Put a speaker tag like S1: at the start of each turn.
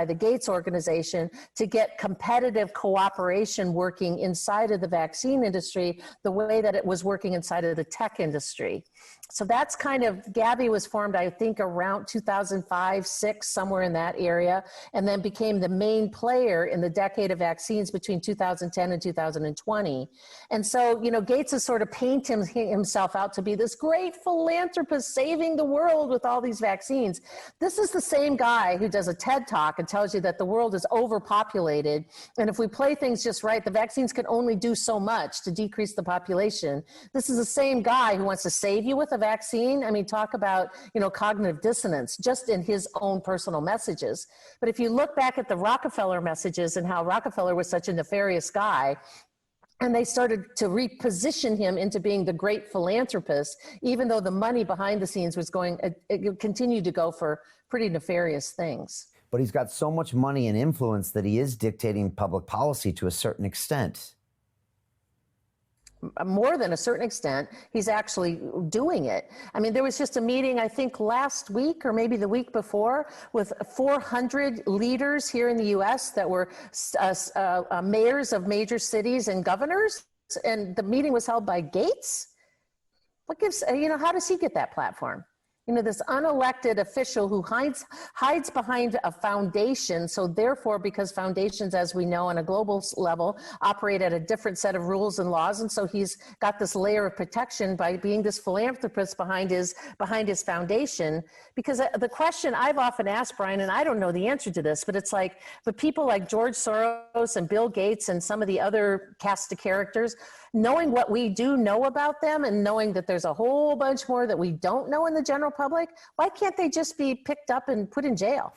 S1: the Gates organization to get competitive cooperation working inside of the vaccine industry the way that it was working inside of the tech industry. So that's kind of, Gavi was formed, I think, around 2005, 6, somewhere in that area, and then became the main player in the decade of vaccines between 2010 and 2020. And so, you know, Gates has sort of painted himself out to be this great philanthropist saving the world with all these vaccines. This is the same guy who does a TED Talk and tells you that the world is overpopulated, and if we play things just right, the vaccines can only do so much to decrease the population. This is the same guy who wants to save you with a vaccine. I mean, talk about, you know, cognitive dissonance just in his own personal messages. But if you look back at the Rockefeller messages and how Rockefeller was such a nefarious guy, and they started to reposition him into being the great philanthropist, even though the money behind the scenes was going, it continued to go for pretty nefarious things.
S2: But he's got so much money and influence that he is dictating public policy to a certain extent.
S1: More than a certain extent, he's actually doing it. I mean, there was just a meeting, I think last week or maybe the week before, with 400 leaders here in the U.S. that were mayors of major cities and governors, and the meeting was held by Gates. What gives, you know, how does he get that platform? You know, this unelected official who hides behind a foundation. So therefore, because foundations, as we know on a global level, operate at a different set of rules and laws. And so he's got this layer of protection by being this philanthropist behind his foundation. Because the question I've often asked, Brian, and I don't know the answer to this, but it's like, but people like George Soros and Bill Gates and some of the other cast of characters, knowing what we do know about them and knowing that there's a whole bunch more that we don't know in the general public, why can't they just be picked up and put in jail?